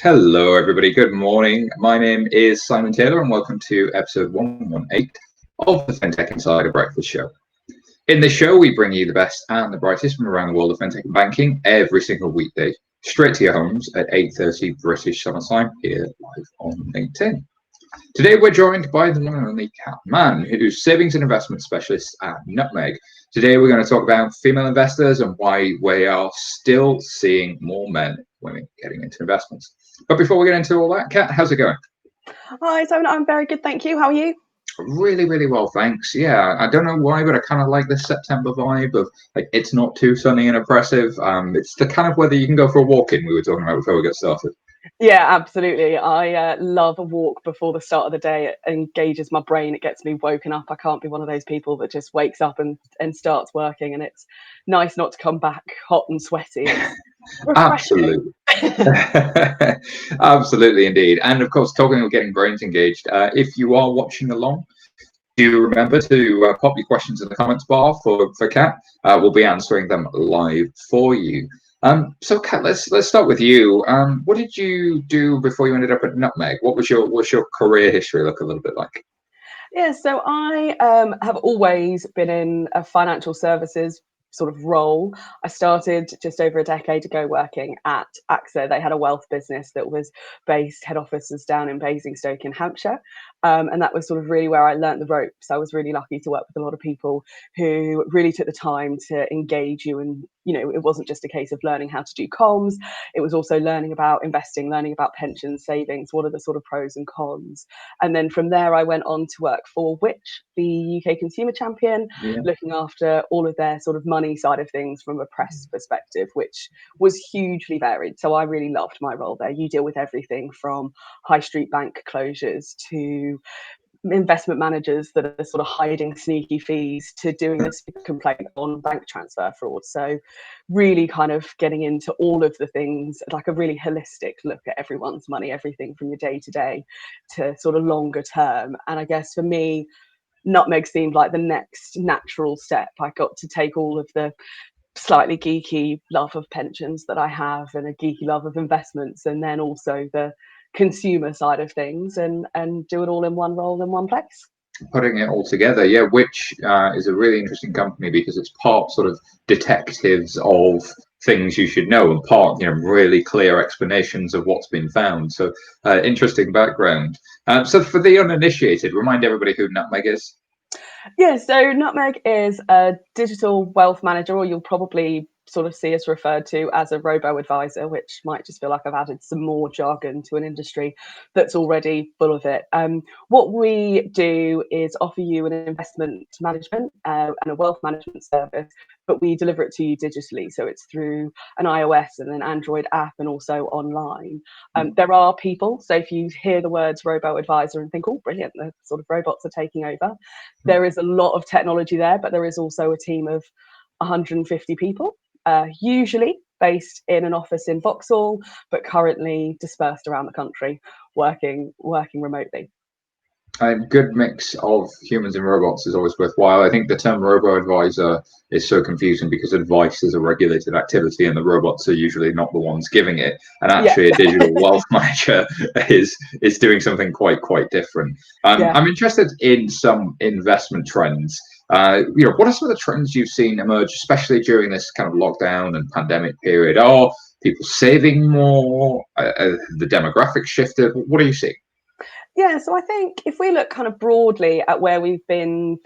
Hello, everybody. Good morning. My name is Simon Taylor, and welcome to episode 118 of the FinTech Insider Breakfast Show. In this show, we bring you the best and the brightest from around the world of fintech and banking every single weekday, straight to your homes at 8:30 British Summer Time here live on LinkedIn. Today, we're joined by the one and only Kat Mann, who's savings and investment specialist at Nutmeg. Today, we're going to talk about female investors and why we are still seeing more men and women getting into investments. But before we get into all that, Kat, how's it going? Hi, Simon. I'm very good, thank you. How are you? Really, really well, thanks. Yeah, I don't know why, but I kind of like this September vibe of like it's not too sunny and oppressive. It's the kind of weather you can go for a walk in. We were talking about before we got started. Yeah, absolutely. I love a walk before the start of the day. It engages my brain. It gets me woken up. I can't be one of those people that just wakes up and starts working. And it's nice not to come back hot and sweaty. It's refreshing. Absolutely. Absolutely, indeed. And of course, talking of getting brains engaged, if you are watching along, do remember to pop your questions in the comments bar for Kat. We'll be answering them live for you. So, Kat, let's start with you. What did you do before you ended up at Nutmeg? What's your career history look a little bit like? Yeah, so I have always been in a financial services sort of role. I started just over a decade ago working at AXA. They had a wealth business that was based, head offices down in Basingstoke in Hampshire. And that was sort of really where I learnt the ropes. I was really lucky to work with a lot of people who really took the time to engage you. And, it wasn't just a case of learning how to do comms. It was also learning about investing, learning about pensions, savings, what are the sort of pros and cons. And then from there, I went on to work for Which, the UK consumer champion, looking after all of their sort of money side of things from a press perspective, which was hugely varied. So I really loved my role there. You deal with everything from high street bank closures to investment managers that are sort of hiding sneaky fees to doing this complaint on bank transfer fraud. So really kind of getting into all of the things, like a really holistic look at everyone's money, everything from your day to day to sort of longer term. And I guess for me, Nutmeg seemed like the next natural step. I got to take all of the slightly geeky love of pensions that I have and a geeky love of investments, and then also the consumer side of things, and do it all in one role in one place. Putting it all together, yeah, which is a really interesting company because it's part sort of detectives of things you should know and part really clear explanations of what's been found. So interesting background. So for the uninitiated, remind everybody who Nutmeg is. Yeah, so Nutmeg is a digital wealth manager, or you'll probably sort of see us referred to as a robo-advisor, which might just feel like I've added some more jargon to an industry that's already full of it. What we do is offer you an investment management and a wealth management service, but we deliver it to you digitally. So it's through an iOS and an Android app and also online. There are people, so if you hear the words robo-advisor and think, oh, brilliant, the sort of robots are taking over, there is a lot of technology there, but there is also a team of 150 people, usually based in an office in Vauxhall, but currently dispersed around the country, working remotely. A good mix of humans and robots is always worthwhile. I think the term robo-advisor is so confusing because advice is a regulated activity and the robots are usually not the ones giving it. And actually, a digital wealth manager is doing something quite different. I'm interested in some investment trends. What are some of the trends you've seen emerge, especially during this kind of lockdown and pandemic period? Are people saving more? The demographics shifted? What are you seeing? Yeah, so I think if we look kind of broadly at where we've been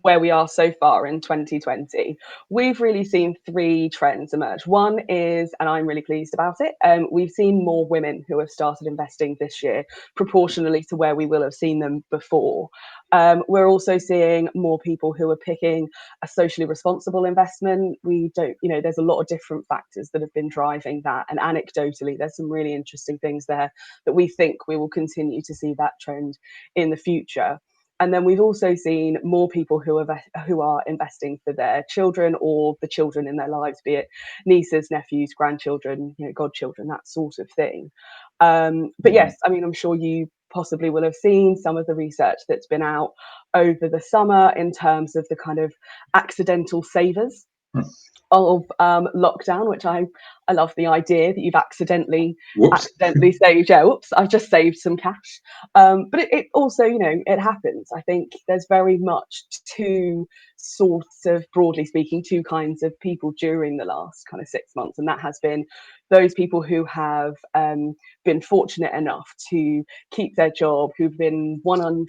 where we are so far in 2020, we've really seen three trends emerge. One is, and I'm really pleased about it, we've seen more women who have started investing this year, proportionally to where we will have seen them before. We're also seeing more people who are picking a socially responsible investment. We don't, there's a lot of different factors that have been driving that. And anecdotally, there's some really interesting things there that we think we will continue to see that trend in the future. And then we've also seen more people who are investing for their children or the children in their lives, be it nieces, nephews, grandchildren, godchildren, that sort of thing. But yes, I mean, I'm sure you possibly will have seen some of the research that's been out over the summer in terms of the kind of accidental savers of lockdown, which I love the idea that you've accidentally Whoops. saved. Yeah, whoops, I've just saved some cash. But it also, it happens. I think there's very much two sorts of, broadly speaking, two kinds of people during the last kind of 6 months, and that has been those people who have been fortunate enough to keep their job, who've been 100%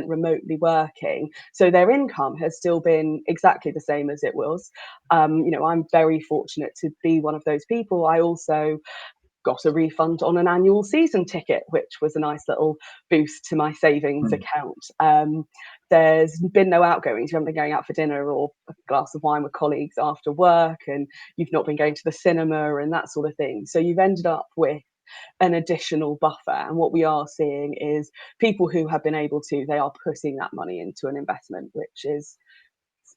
remotely working, so their income has still been exactly the same as it was. I'm very fortunate to be one of those people. I also got a refund on an annual season ticket, which was a nice little boost to my savings account. There's been no outgoings. You haven't been going out for dinner or a glass of wine with colleagues after work, and you've not been going to the cinema and that sort of thing. So you've ended up with an additional buffer. And what we are seeing is people who have been able to, they are putting that money into an investment, which is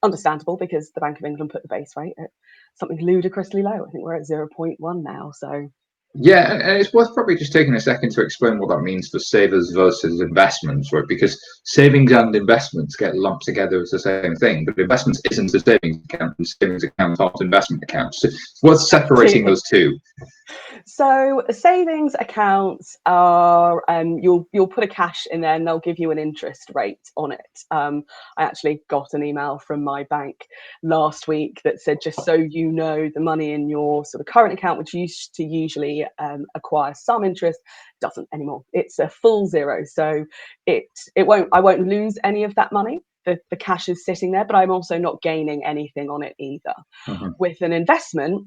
understandable because the Bank of England put the base rate at something ludicrously low. I think we're at 0.1 now. So Yeah, and it's worth probably just taking a second to explain what that means for savers versus investments, right? Because savings and investments get lumped together as the same thing, but investments isn't a savings account, and savings accounts aren't investment accounts. So it's worth separating those two. So savings accounts are you'll put a cash in there and they'll give you an interest rate on it. I actually got an email from my bank last week that said, just so you know, the money in your sort of current account, which used to usually acquire some interest, doesn't anymore. It's a full zero. So I won't lose any of that money. The cash is sitting there, but I'm also not gaining anything on it either. With an investment,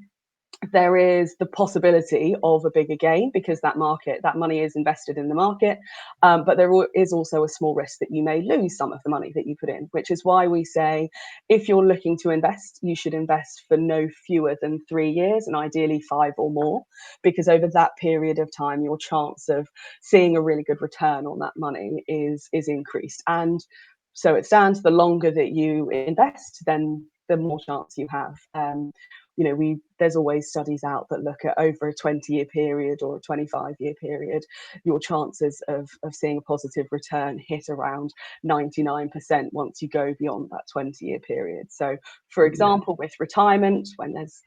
there is the possibility of a bigger gain because that money is invested in the market, but there is also a small risk that you may lose some of the money that you put in, which is why we say if you're looking to invest, you should invest for no fewer than 3 years and ideally 5 or more, because over that period of time your chance of seeing a really good return on that money is increased. And so it stands, the longer that you invest, then the more chance you have. There's always studies out that look at over a 20-year period or a 25-year period, your chances of seeing a positive return hit around 99% once you go beyond that 20-year period. So, for example, with retirement, when there's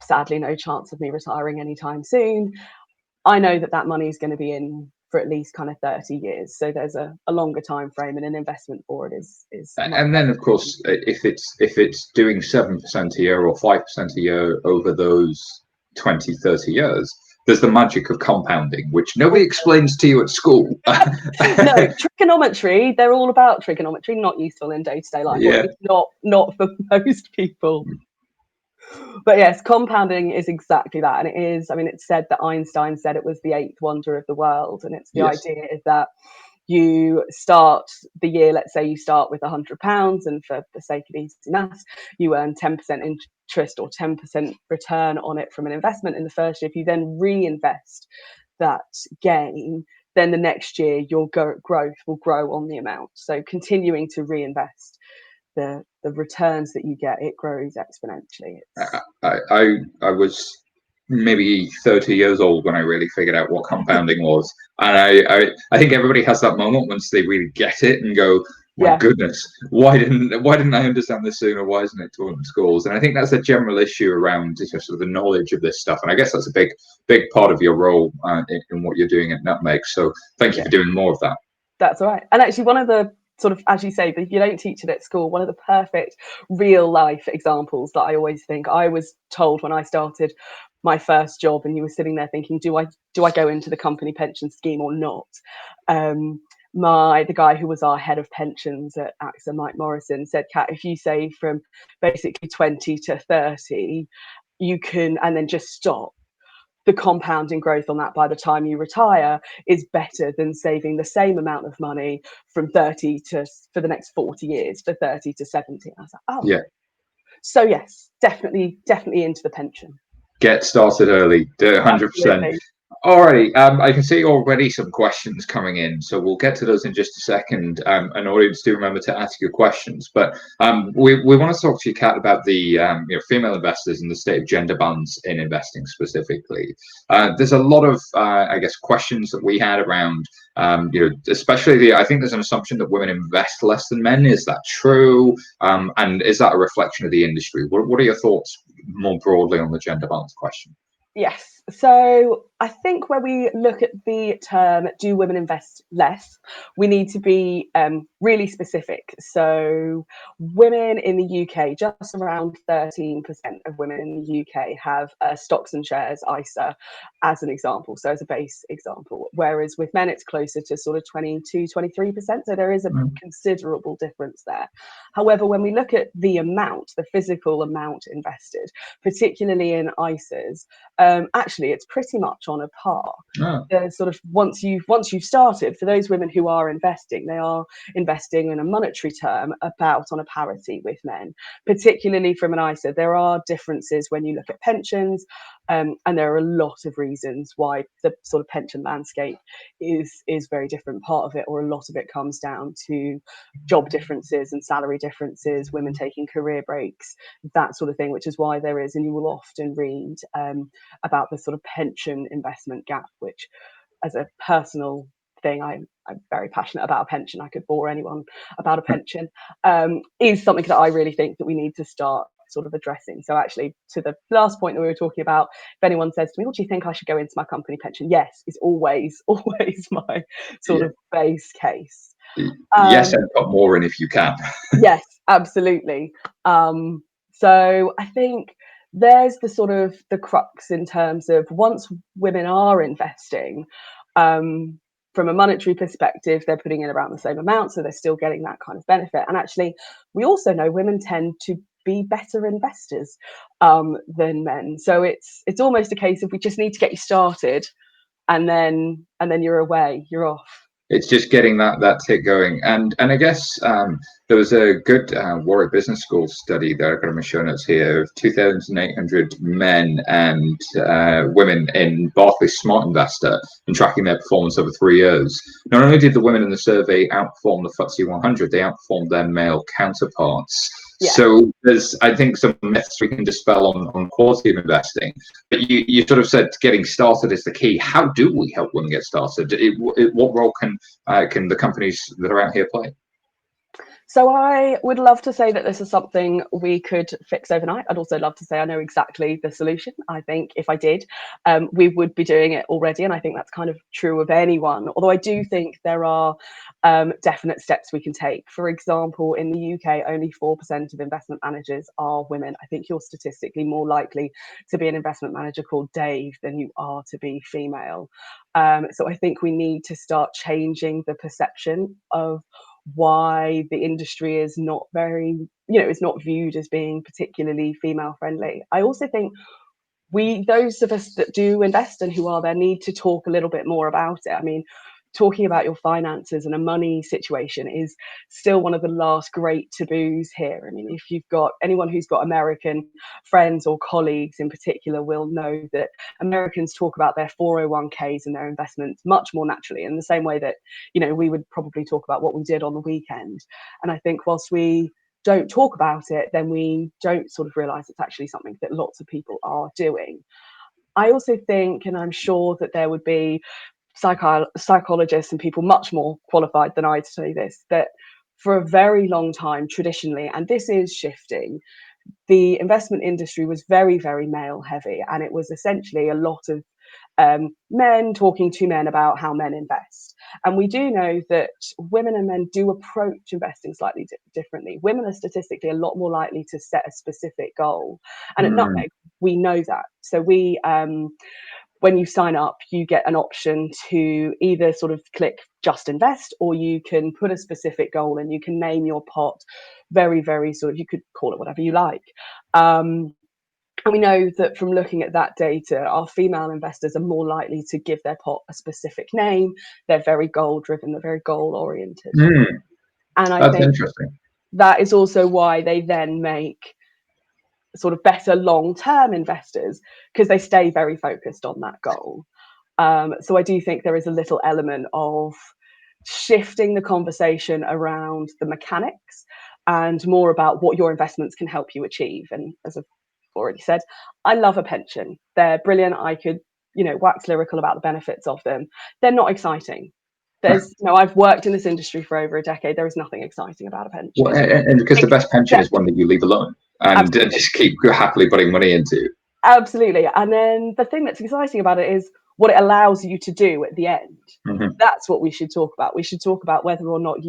sadly no chance of me retiring anytime soon, I know that money is going to be in for at least kind of 30 years. So there's a longer time frame, and an investment for it is. And then, of course, if it's doing 7% a year or 5% a year over those 20, 30 years, there's the magic of compounding, which nobody explains to you at school. No, trigonometry, they're all about trigonometry, not useful in day-to-day life. Yeah. Not for most people. But yes, compounding is exactly that. And it is, it's said that Einstein said it was the 8th wonder of the world. And it's the idea is that you start the year, let's say you start with £100, and for the sake of easy maths, you earn 10% interest or 10% return on it from an investment in the first year. If you then reinvest that gain, then the next year your growth will grow on the amount. So continuing to reinvest, the returns that you get, it grows exponentially. I was maybe 30 years old when I really figured out what compounding was, and I think everybody has that moment once they really get it and go, my goodness, why didn't I understand this sooner? Why isn't it taught in schools? And I think that's a general issue around sort of the knowledge of this stuff, and I guess that's a big part of your role in what you're doing at Nutmeg. So thank you for doing more of that. That's all right. And actually, one of the sort of, as you say, that you don't teach it at school, one of the perfect real life examples that I always think, I was told when I started my first job, and you were sitting there thinking, do I go into the company pension scheme or not? The guy who was our head of pensions at AXA, Mike Morrison, said, Kat, if you save from basically 20 to 30, you can, and then just stop, the compounding growth on that by the time you retire is better than saving the same amount of money from 30 to, for the next 40 years, for 30 to 70. And I was like, oh, yeah. So yes, definitely into the pension. Get started early, 100%. Alrighty, I can see already some questions coming in, so we'll get to those in just a second. And audience, do remember to ask your questions. But we want to talk to you, Kat, about the female investors and the state of gender balance in investing specifically. There's a lot of I guess questions that we had around especially I think there's an assumption that women invest less than men. Is that true? And is that a reflection of the industry? What are your thoughts more broadly on the gender balance question? Yes. So I think when we look at the term, do women invest less, we need to be really specific. So women in the UK, just around 13% of women in the UK have stocks and shares, ISA, as an example. So as a base example, whereas with men, it's closer to sort of 22, 23%. So there is a considerable difference there. However, when we look at the amount, the physical amount invested, particularly in ISAs, actually it's pretty much on a par. Sort of once you've started, for those women who are investing, they are investing in a monetary term about on a parity with men, particularly from an ISA. There are differences when you look at pensions, and there are a lot of reasons why the sort of pension landscape is very different. Part of it, or a lot of it, comes down to job differences and salary differences, women taking career breaks, that sort of thing, which is why there is, and you will often read about the sort of pension investment gap, which, as a personal thing, I'm very passionate about a pension. I could bore anyone about a pension. Is something that I really think that we need to start sort of addressing. So actually, to the last point that we were talking about, if anyone says to me, "What do you think I should go into my company pension?" Yes, is always my sort of base case. Yes, and put more in if you can. Yes, absolutely. So I think there's the sort of the crux in terms of, once women are investing, from a monetary perspective, they're putting in around the same amount, so they're still getting that kind of benefit. And actually, we also know women tend to be better investors than men. So it's almost a case of, we just need to get you started, and then you're away, you're off. It's just getting that tick going, and I guess there was a good Warwick Business School study that I've got in my show notes here of 2,800 men and women in Barclays Smart Investor, and tracking their performance over 3 years. Not only did the women in the survey outperform the FTSE 100, they outperformed their male counterparts. Yeah. So there's, I think, some myths we can dispel on quality of investing. But you sort of said getting started is the key. How do we help women get started? What role can the companies that are out here play? So I would love to say that this is something we could fix overnight. I'd also love to say I know exactly the solution. I think if I did, we would be doing it already. And I think that's kind of true of anyone. Although I do think there are definite steps we can take. For example, in the UK, only 4% of investment managers are women. I think you're statistically more likely to be an investment manager called Dave than you are to be female. So I think we need to start changing the perception of why the industry is not very, it's not viewed as being particularly female friendly. I also think those of us that do invest and who are there, need to talk a little bit more about it. I mean, talking about your finances and a money situation is still one of the last great taboos here. I mean, if you've got anyone who's got American friends or colleagues in particular, will know that Americans talk about their 401ks and their investments much more naturally, in the same way that, we would probably talk about what we did on the weekend. And I think whilst we don't talk about it, then we don't sort of realize it's actually something that lots of people are doing. I also think, and I'm sure that there would be psychologists and people much more qualified than I to say this, that for a very long time, traditionally, and this is shifting, the investment industry was very, very male heavy, and it was essentially a lot of men talking to men about how men invest. And we do know that women and men do approach investing slightly differently. Women are statistically a lot more likely to set a specific goal, and at Nutmeg we know that. So we when you sign up, you get an option to either sort of click just invest, or you can put a specific goal and you can name your pot very, very sort of, you could call it whatever you like. And we know that from looking at that data, our female investors are more likely to give their pot a specific name. They're very goal driven, they're very goal oriented. And I think that is also why they then make sort of better long-term investors, because they stay very focused on that goal. So I do think there is a little element of shifting the conversation around the mechanics and more about what your investments can help you achieve. And as I've already said, I love a pension. They're brilliant. I could, wax lyrical about the benefits of them. They're not exciting. I've worked in this industry for over a decade. There is nothing exciting about a Well, pension. and because the best pension is one that you leave alone and Absolutely. just keep happily putting money into. Absolutely. And then the thing that's exciting about it is what it allows you to do at the end. Mm-hmm. That's what we should talk about. We should talk about whether or not,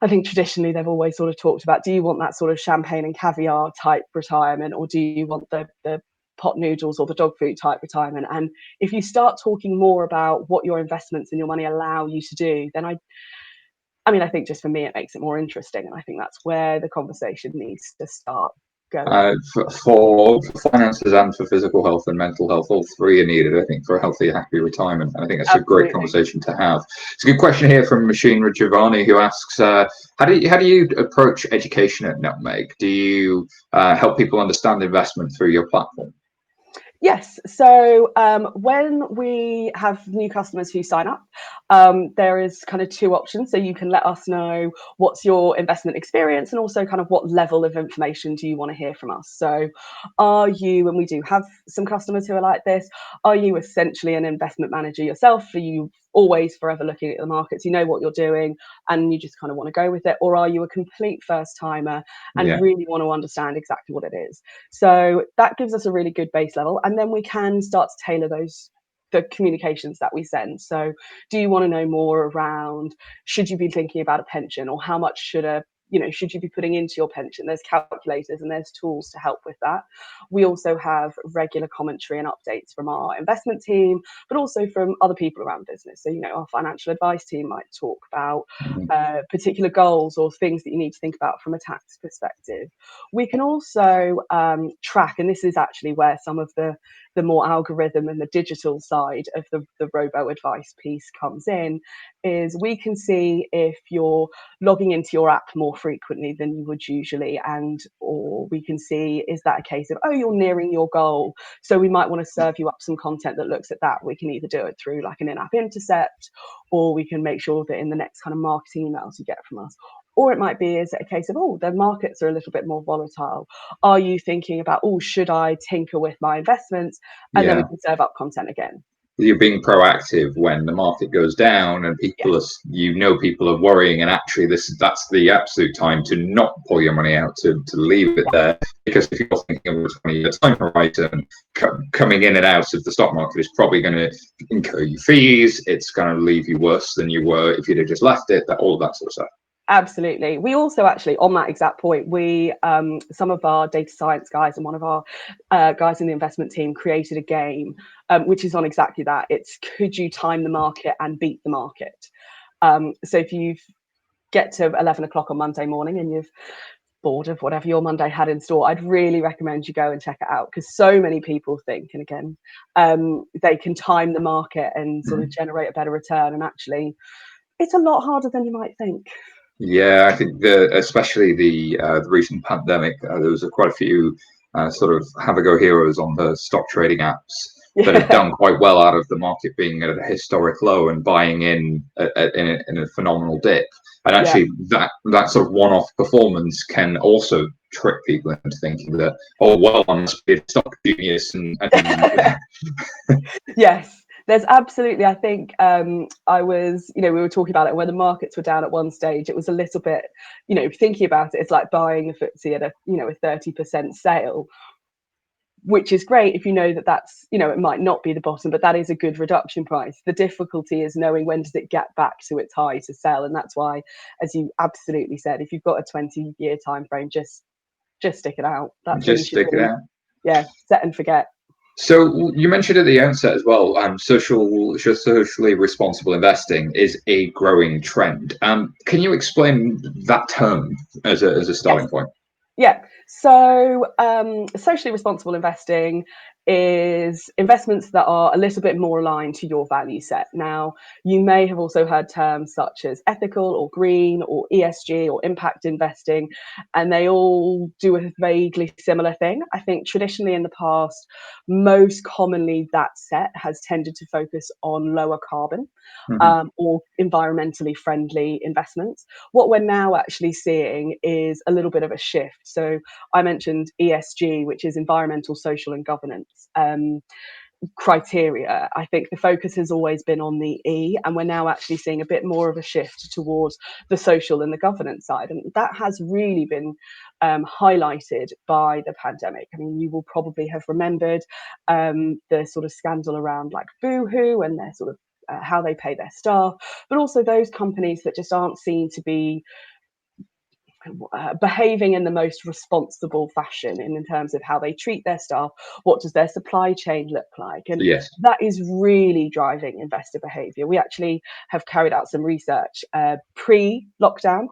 I think traditionally they've always sort of talked about, do you want that sort of champagne and caviar type retirement, or do you want the pot noodles or the dog food type retirement? And if you start talking more about what your investments and your money allow you to do, then I think just for me, it makes it more interesting. And I think that's where the conversation needs to start going. For finances and for physical health and mental health, all three are needed, I think, for a healthy, happy retirement. And I think that's a great Absolutely. conversation to have. It's a good question here from Machine Giovanni, who asks, how do you approach education at Nutmeg? Do you help people understand investment through your platform? Yes. So when we have new customers who sign up, there is kind of two options. So you can let us know what's your investment experience and also kind of what level of information do you want to hear from us. So are you, and we do have some customers who are like this, are you essentially an investment manager yourself? Are you always forever looking at the markets, you know what you're doing and you just kind of want to go with it? Or are you a complete first timer and really want to understand exactly what it is? So that gives us a really good base level, and then we can start to tailor the communications that we send. So do you want to know more around, should you be thinking about a pension, or how much should you be putting into your pension? There's calculators and there's tools to help with that. We also have regular commentary and updates from our investment team, but also from other people around business. So, our financial advice team might talk about particular goals or things that you need to think about from a tax perspective. We can also track, and this is actually where some of the more algorithm and the digital side of the robo advice piece comes in, is we can see if you're logging into your app more frequently than you would usually, or we can see, is that a case of, oh, you're nearing your goal, so we might want to serve you up some content that looks at that. We can either do it through like an in-app intercept, or we can make sure that in the next kind of marketing emails you get from us. Or it might be, is it a case of, oh, the markets are a little bit more volatile. Are you thinking about, oh, should I tinker with my investments? And then we can serve up content again. You're being proactive when the market goes down and people are worrying, and actually that's the absolute time to not pull your money out, to leave it there, because if you're thinking of a 20-year time horizon, coming in and out of the stock market is probably going to incur you fees. It's going to leave you worse than you were if you'd have just left it, all of that sort of stuff. Absolutely. We also actually, on that exact point, we some of our data science guys and one of our guys in the investment team created a game which is on exactly that. It's, could you time the market and beat the market? So if you get to 11 o'clock on Monday morning and you've bored of whatever your Monday had in store, I'd really recommend you go and check it out, because so many people think, and again, they can time the market and sort of generate a better return, and actually it's a lot harder than you might think. Yeah, I think especially the recent pandemic, there was quite a few sort of have-a-go heroes on the stock trading apps that have done quite well out of the market being at a historic low and buying in a phenomenal dip. And actually, that sort of one-off performance can also trick people into thinking that, oh, well, I must be a stock genius. And Yes. There's absolutely, I think we were talking about it when the markets were down at one stage. It was a little bit, thinking about it, it's like buying a FTSE at a 30% sale, which is great if you know that that's, it might not be the bottom, but that is a good reduction price. The difficulty is knowing when does it get back to its high to sell. And that's why, as you absolutely said, if you've got a 20-year time frame, just stick it out. That's just stick it out. Yeah, set and forget. So you mentioned at the outset as well, socially responsible investing is a growing trend. Can you explain that term as a starting point? Yeah. So socially responsible investing is investments that are a little bit more aligned to your value set. Now, you may have also heard terms such as ethical or green or ESG or impact investing, and they all do a vaguely similar thing. I think traditionally in the past, most commonly that set has tended to focus on lower carbon or environmentally friendly investments. What we're now actually seeing is a little bit of a shift. So I mentioned ESG, which is environmental, social, and governance criteria. I think the focus has always been on the E, and we're now actually seeing a bit more of a shift towards the social and the governance side. And that has really been highlighted by the pandemic. I mean, you will probably have remembered the sort of scandal around like Boohoo and their sort of how they pay their staff, but also those companies that just aren't seen to be behaving in the most responsible fashion in terms of how they treat their staff. What does their supply chain look like? And that is really driving investor behavior. We actually have carried out some research pre-lockdown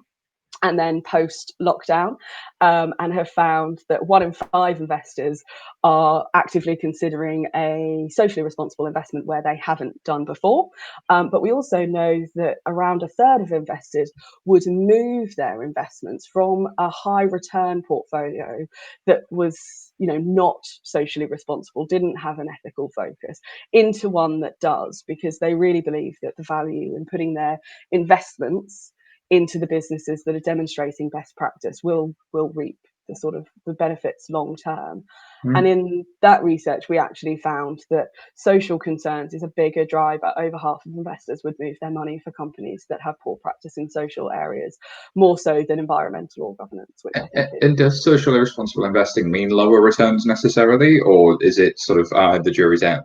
and then post-lockdown, and have found that 1 in 5 investors are actively considering a socially responsible investment where they haven't done before. But we also know that around a third of investors would move their investments from a high return portfolio that was, not socially responsible, didn't have an ethical focus, into one that does, because they really believe that the value in putting their investments into the businesses that are demonstrating best practice will reap the benefits long term. And in that research, we actually found that social concerns is a bigger driver. Over half of investors would move their money for companies that have poor practice in social areas, more so than environmental or governance. Which I think and does socially responsible investing mean lower returns necessarily, or is it sort of the jury's out?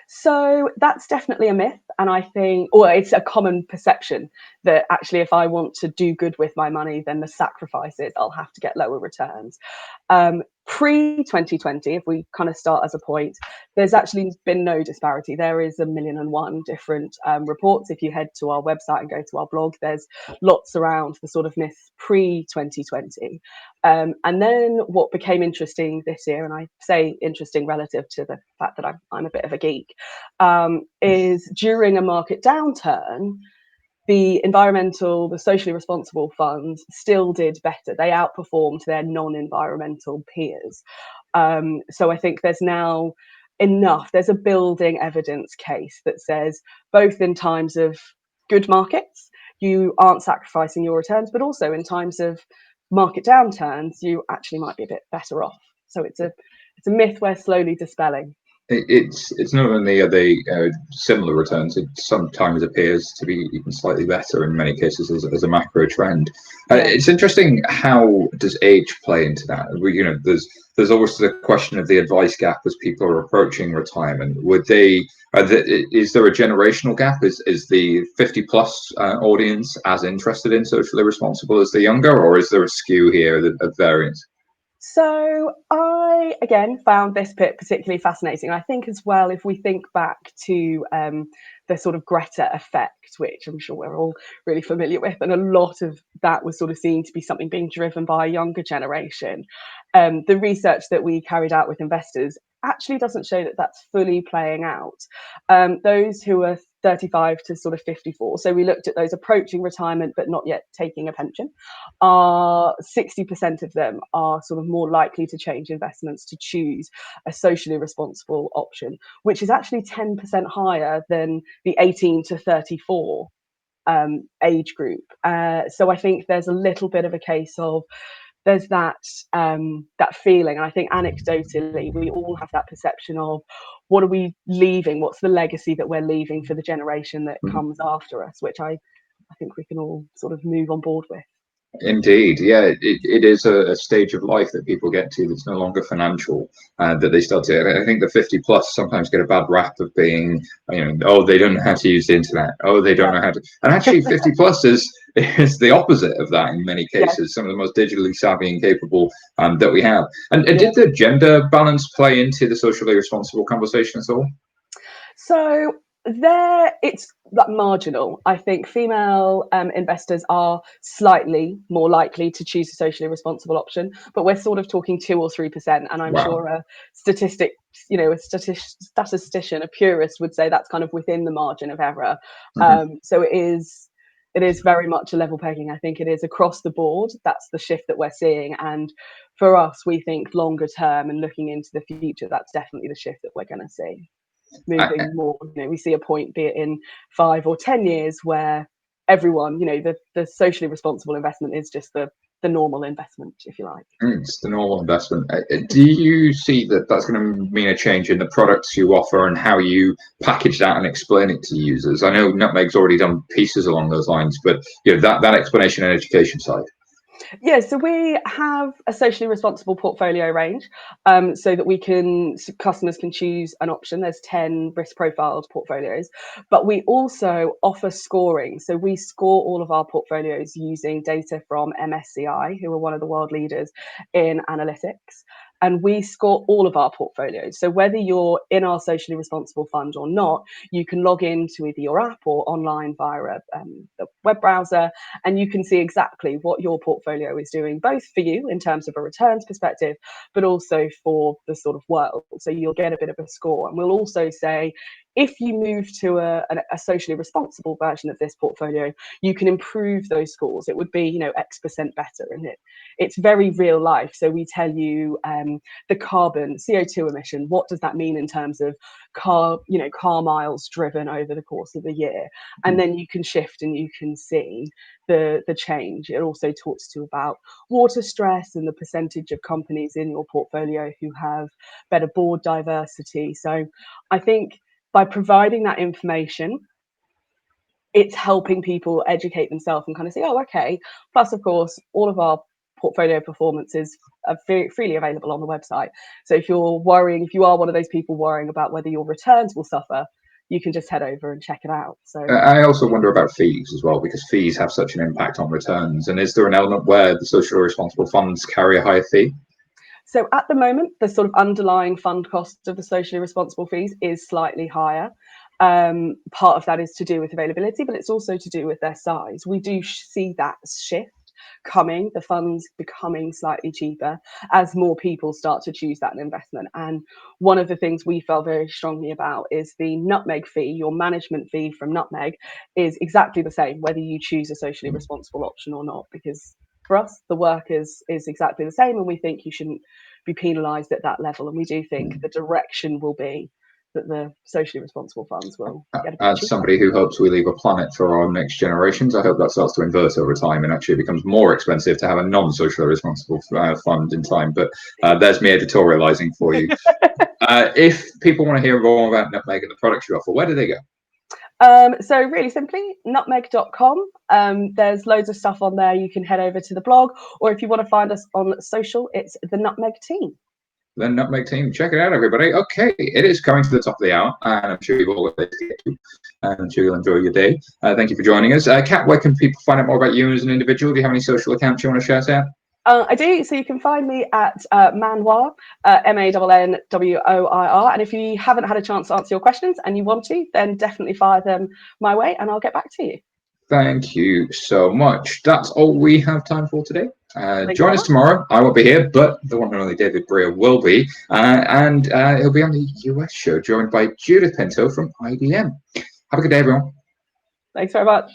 So that's definitely a myth. And I think, or it's a common perception that actually, if I want to do good with my money, then the sacrifice is I'll have to get lower returns. Pre-2020, if we kind of start as a point, there's actually been no disparity. There is 1,000,001 different reports. If you head to our website and go to our blog, there's lots around the sort of myth pre-2020. And then what became interesting this year, and I say interesting relative to the fact that I'm a bit of a geek, is during a market downturn, the socially responsible funds still did better. They outperformed their non-environmental peers. So I think there's now there's a building evidence case that says both in times of good markets, you aren't sacrificing your returns, but also in times of market downturns, you actually might be a bit better off. So it's a myth we're slowly dispelling. It's not only are they similar returns, it sometimes appears to be even slightly better in many cases as a macro trend. It's interesting, how does age play into that? There's always the question of the advice gap as people are approaching retirement. Is there a generational gap? Is the 50 plus audience as interested in socially responsible as the younger, or is there a skew here of variance? So I, again, found this bit particularly fascinating. I think as well, if we think back to the sort of Greta effect, which I'm sure we're all really familiar with, and a lot of that was sort of seen to be something being driven by a younger generation. The research that we carried out with investors actually doesn't show that that's fully playing out. Those who are 35 to sort of 54, so we looked at those approaching retirement but not yet taking a pension, 60% of them are sort of more likely to change investments to choose a socially responsible option, which is actually 10% higher than the 18 to 34 age group. So I think there's a little bit of a case of there's that feeling, and I think anecdotally we all have that perception of what are we leaving, what's the legacy that we're leaving for the generation that comes after us, which I think we can all sort of move on board with. Indeed, yeah, it is a stage of life that people get to that's no longer financial, that they start to. I think the 50 plus sometimes get a bad rap of being, oh, they don't know how to use the internet, oh, they don't know how to. And actually, 50 plus is the opposite of that in many cases. Some of the most digitally savvy and capable that we have. And did the gender balance play into the socially responsible conversation at all? So It's like marginal. I think female investors are slightly more likely to choose a socially responsible option, but we're sort of talking 2 or 3%. And I'm sure a statistician, a purist would say that's kind of within the margin of error. So it is very much a level pegging. I think it is across the board. That's the shift that we're seeing. And for us, we think longer term and looking into the future, that's definitely the shift that we're going to see. Moving more, we see a point, be it in 5 or 10 years, where everyone, the socially responsible investment is just the normal investment, if you like. It's the normal investment. Do you see that that's going to mean a change in the products you offer and how you package that and explain it to users? I know Nutmeg's already done pieces along those lines, but that explanation and education side. Yeah, so we have a socially responsible portfolio range, so that customers can choose an option. There's 10 risk profiled portfolios, but we also offer scoring. So we score all of our portfolios using data from MSCI, who are one of the world leaders in analytics. And we score all of our portfolios. So whether you're in our socially responsible fund or not, you can log into either your app or online via the web browser, and you can see exactly what your portfolio is doing, both for you in terms of a returns perspective, but also for the sort of world. So you'll get a bit of a score. And we'll also say, if you move to a socially responsible version of this portfolio, you can improve those scores. It would be, X% better. And it's very real life. So we tell you the carbon CO2 emission. What does that mean in terms of car miles driven over the course of the year? And then you can shift and you can see the change. It also talks to you about water stress and the percentage of companies in your portfolio who have better board diversity. So I think by providing that information, it's helping people educate themselves and kind of say, oh, okay. Plus, of course, all of our portfolio performances are freely available on the website. So if you are one of those people worrying about whether your returns will suffer, you can just head over and check it out. So I also wonder about fees as well, because fees have such an impact on returns. And is there an element where the socially responsible funds carry a higher fee? So at the moment, the sort of underlying fund cost of the socially responsible fees is slightly higher. Part of that is to do with availability, but it's also to do with their size. We do see that shift coming, the funds becoming slightly cheaper as more people start to choose that investment. And one of the things we felt very strongly about is the Nutmeg fee. Your management fee from Nutmeg is exactly the same whether you choose a socially responsible option or not, because for us the work is exactly the same, and we think you shouldn't be penalised at that level. And we do think the direction will be that the socially responsible funds will get a bit As cheaper. somebody who hopes we leave a planet for our next generations, I hope that starts to invert over time and actually becomes more expensive to have a non-socially responsible fund in time. But there's me editorializing for you. If people want to hear more about Nutmeg and the products you offer, where do they go? So really simply, nutmeg.com. There's loads of stuff on there. You can head over to the blog, or if you want to find us on social, it's the Nutmeg Team. The Nutmeg Team. Check it out, everybody. Okay, it is coming to the top of the hour, and I'm sure you've all got to get to. I'm sure you'll enjoy your day. Thank you for joining us. Kat, where can people find out more about you as an individual? Do you have any social accounts you want to shout out? I do. So you can find me at Manwar, MANNWOIR. And if you haven't had a chance to answer your questions and you want to, then definitely fire them my way and I'll get back to you. Thank you so much. That's all we have time for today. Join us much. tomorrow. I won't be here, but the one and only David Breer will be. And he'll be on the US show, joined by Judith Pinto from IBM. Have a good day, everyone. Thanks very much.